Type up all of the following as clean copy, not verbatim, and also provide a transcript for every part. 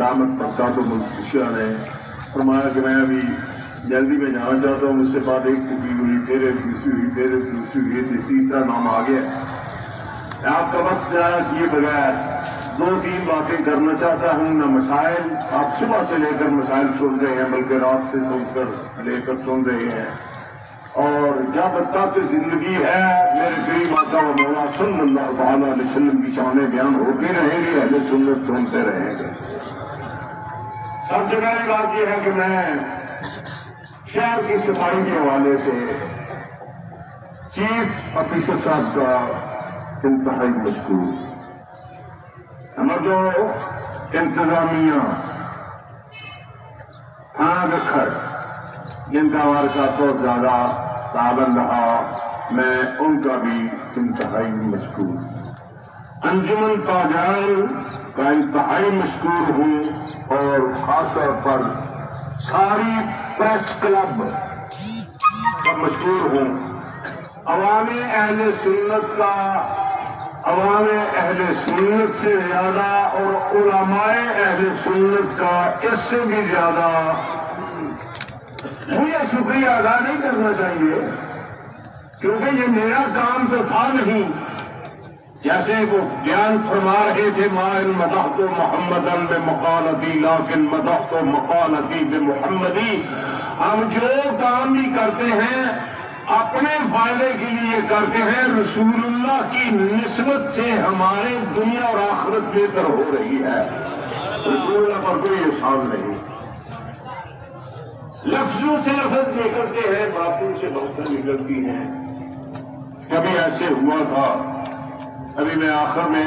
دامت برکاتہم العالیہ نے فرمایا کہ میں ابھی جلدی میں جانا چاہتا ہوں، اس سے بعد ایک ٹوٹی ہوئی، پھر ایک دوسری ہوئی، پھر ایک دوسری ہوئی، تیسرا نام آ گیا۔ آپ کا وقت ضائع کیے بغیر دو تین باتیں کرنا چاہتا ہوں۔ نہ مسائل آپ صبح سے لے کر مسائل سن رہے ہیں، بلکہ رات سے سن کر لے کر سن رہے ہیں، اور جب تک زندگی ہے میرے قریب آقا و مولا صلی اللہ تعالیٰ علیہ وسلم کی شانیں بیان ہوتی رہیں گی، اہل سنت سنتے رہیں گے۔ سب سے پہلی بات یہ ہے کہ میں شہر کی صفائی کے حوالے سے چیف آفیسر صاحب کا انتہائی مشکور، جو انتظامیہ تھانہ گکھڑ جن کا ہمارے ساتھ بہت زیادہ تعاون رہا، میں ان کا بھی انتہائی مشکور، انجمن تاجران کا انتہائی مشکور ہوں، اور خاص طور پر ساری پریس کلب کا مشکور ہوں۔ عوام اہل سنت کا، عوام اہل سنت سے زیادہ اور علماء اہل سنت کا اس سے بھی زیادہ مجھے شکریہ ادا نہیں کرنا چاہیے، کیونکہ یہ میرا کام تو تھا نہیں۔ جیسے وہ بیان فرما رہے تھے، ما ان مدحت محمدا بمقالتی لیکن مدحت مقالتی بمحمدی، ہم جو کام بھی کرتے ہیں اپنے فائدے کے لیے کرتے ہیں، رسول اللہ کی نسبت سے ہمارے دنیا اور آخرت بہتر ہو رہی ہے، رسول اللہ پر کوئی احسان نہیں۔ لفظوں سے لفظ نکلتے ہیں، باتوں سے باتیں نکلتی ہیں۔ کبھی ایسے ہوا تھا، ابھی میں آخر میں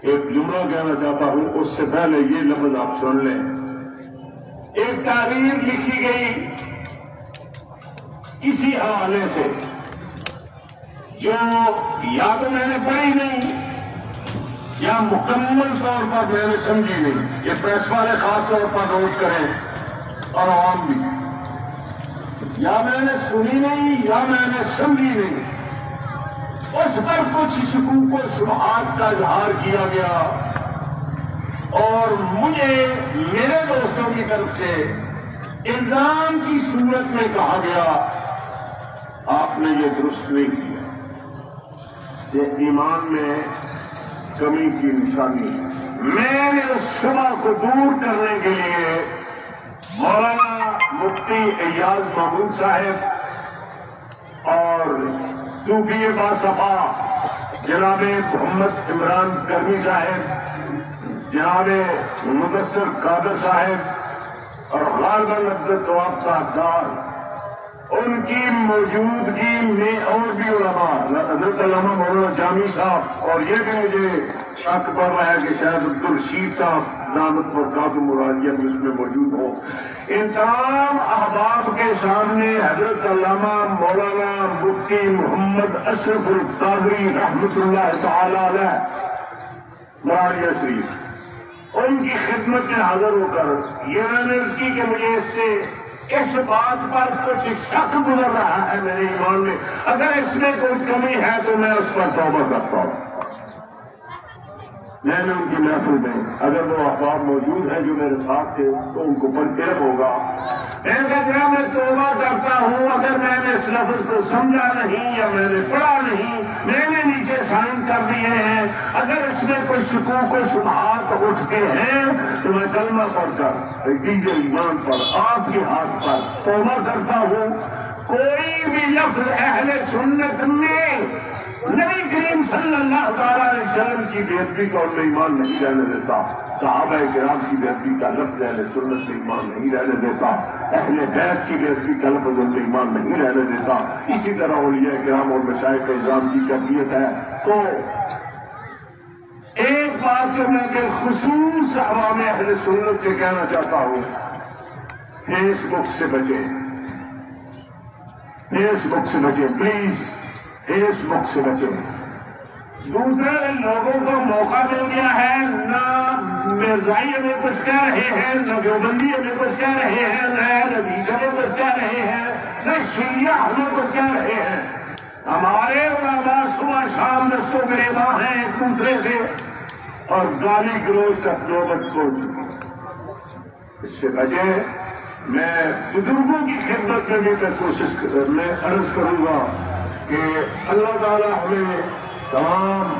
ایک جملہ کہنا چاہتا ہوں، اس سے پہلے یہ لفظ آپ سن لیں۔ ایک تحریر لکھی گئی کسی حوالے سے، جو یا تو میں نے پڑھی نہیں یا مکمل طور پر میں نے سمجھی نہیں، یہ پریس والے خاص طور پر نوٹ کریں اور عوام بھی، یا میں نے سنی نہیں یا میں نے سمجھی نہیں۔ اس پر کچھ شکوک و شبہات کا اظہار کیا گیا، اور مجھے میرے دوستوں کی طرف سے الزام کی صورت میں کہا گیا آپ نے یہ درست نہیں کیا، یہ ایمان میں کمی کی نشانی ہے۔ میں نے اس شبہ کو دور کرنے کے لیے مولانا مفتی ایاز محمود صاحب اور صوفی باصفا جناب محمد عمران کرمی صاحب، جناب مدثر قادر صاحب اور غالباً عبدالتواب صاحب، ان کی موجودگی میں اور بھی علماء، حضرت علامہ مولانا جامی صاحب، اور یہ بھی مجھے شک پڑ رہا ہے کہ شاید عبدالرشید صاحب دامت برکاتہم العالیہ بھی اس میں موجود ہوں۔ ان تمام احباب کے سامنے حضرت علامہ مولانا مفتی محمد اشرف القادری رحمۃ اللہ تعالی علیہ مراریہ شریف، ان کی خدمت میں حاضر ہو کر یہ میں نے عرض کی کہ مجھے اس بات پر کچھ شک گزر رہا ہے میرے ایمان میں، اگر اس میں کوئی کمی ہے تو میں اس پر توبہ کرتا ہوں۔ میں نے ان کی محفل میں، اگر وہ احباب موجود ہیں جو میرے ساتھ تھے تو ان کو پرکرب ہوگا، میں نے کہا میں توبہ کرتا ہوں، اگر میں نے اس لفظ کو سمجھا نہیں یا میں نے پڑھا نہیں، میں نے نیچے سائن کر دیے ہیں، اگر اس میں کوئی شکوک و شبہات اٹھتے ہیں تو میں کلمہ پڑھ کر عقیدہ ایمان پر آپ کے ہاتھ پر توبہ کرتا ہوں۔ کوئی بھی لفظ اہل سنت میں نبی کریم صلی اللہ تعالیٰ علیہ وسلم کی بے ادبی کا ان میں ایمان نہیں رہنے دیتا، صحابہ کرام کی بے ادبی کا لفظ اہل سنت میں ایمان نہیں رہنے دیتا، اہل بیت کی بے ادبی کا لفظ ان میں ایمان نہیں رہنے دیتا، اسی طرح اولیاء کرام اور مشائخ اعظام کی کیفیت ہے۔ تو ایک بات جو میں بالخصوص عوام اہل سنت سے کہنا چاہتا ہوں، فیس بک سے بچیں، فیس بک سے بچیں، پلیز فیس بک سے بچیں۔ دوسرے لوگوں کو موقع مل گیا ہے، نہ مرزائی ہمیں کچھ کہہ رہے ہیں، نہ دیوبندی ہمیں کچھ کہہ رہے ہیں، نہ حدیث ہمیں کچھ کہہ رہے ہیں، نہ شیعہ ہمیں کچھ کہہ رہے ہیں۔ ہمارے علماء صبح شام دست و گریباں ہیں ایک دوسرے سے، اور گالی گلوچ تک نوبت پہنچ چکی۔ اس سے بچے. میں بزرگوں کی خدمت میں بھی میں عرض کروں گا کہ اللہ تعالیٰ ہمیں تمام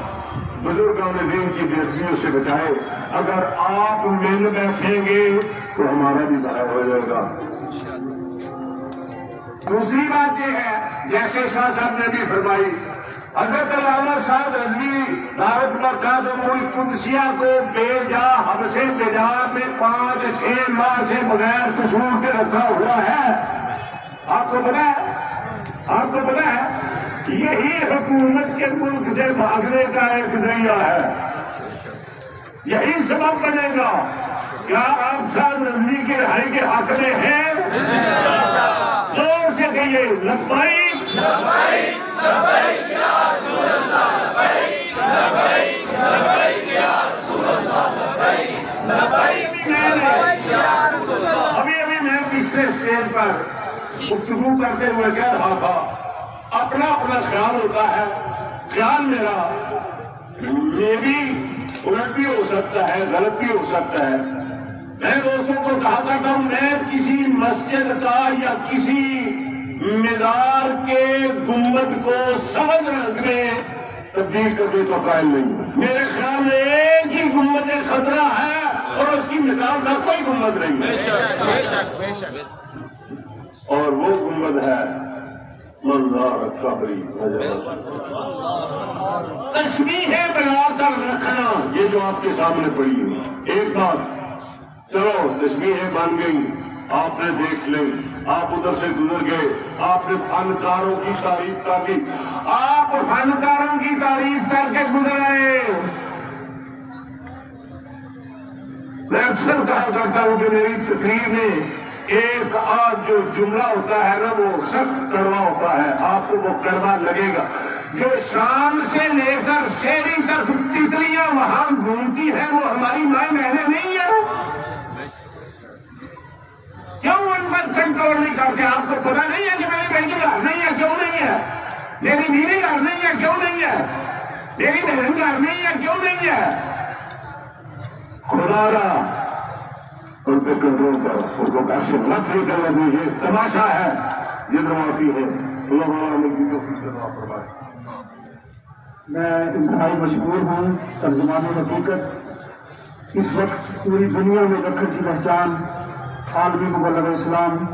بزرگان دین کی بےعزتیوں سے بچائے. اگر آپ مل بیٹھیں گے تو ہمارا بھی بھلا ہو جائے گا. دوسری بات یہ ہے، جیسے شاہ صاحب نے بھی فرمائی، حضرت علامہ صاحب رضوی دعوت مرکز القدسیہ کو بے جا حبس بجا میں 5-6 ماہ سے بغیر قصور کے رکھا ہوا ہے. آپ کو پتا ہے یہی حکومت کے ملک سے بھاگنے کا ایک ذریعہ ہے. یہی سبب بنے گا. کیا آپ صاحب رضوی کی رہائی کے حق میں ہیں؟ زور سے کہیے لبیک لبیک لبیک یا رسول اللہ، لبیک لبیک لبیک یا رسول اللہ، لبیک لبیک یا رسول اللہ. ابھی میں پچھلے اسٹیج پر گفتگو کرتے ہوئے کہہ رہا تھا، اپنا اپنا خیال ہوتا ہے. خیال میرا یہ بھی الٹ بھی ہو سکتا ہے، غلط بھی ہو سکتا ہے. میں دوستوں کو کہا کرتا ہوں، میں کسی مسجد کا یا کسی مزار کے گنبد کو سبز رنگ میں تبدیل کرنے کا قائل نہیں ہوں. میرے خیال میں ایک ہی گنبد خضرا ہے اور اس کی مثال کا کوئی گنبد نہیں ہے، اور وہ گنبد ہے منظار قبری. تشبیہیں بنا کر رکھنا، یہ جو آپ کے سامنے پڑی ہے. ایک بات، چلو تشبیہیں بن گئی، آپ نے دیکھ لی، آپ ادھر سے گزر گئے، آپ نے فنکاروں کی تعریف کر دی، آپ فنکاروں کی تعریف کر کے گزرے. میں اکثر کہا کرتا ہوں کہ میری تقریر میں ایک آج جو جملہ ہوتا ہے نا وہ سخت کڑوا ہوتا ہے. آپ کو وہ کڑوا لگے گا. جو شام سے لے کر شہری تک تتلیاں وہاں گھومتی ہیں وہ ہماری مائیں بہنیں نہیں ہیں. کیوں ان پر کنٹرول نہیں کرتے؟ آپ کو پتا نہیں ہے کہ میری بیٹی گھر نہیں ہے؟ کیوں نہیں ہے؟ میری بیوی گھر نہیں ہے؟ کیوں نہیں ہے؟ میری بہن گھر نہیں ہے؟ کیوں نہیں ہے؟ خدا را ان پہ کنٹرول کرو، ان کو گھر سے مت نکلنے دیجیے. تماشا ہے، یہ معافی ہے. اللہ تعالیٰ نے کی توفیق عطا فرمائے. میں انتہائی مشہور ہوں. ترجمان حقیقت اس وقت پوری دنیا میں دکن کی پہچان عالمی مبلغ اسلام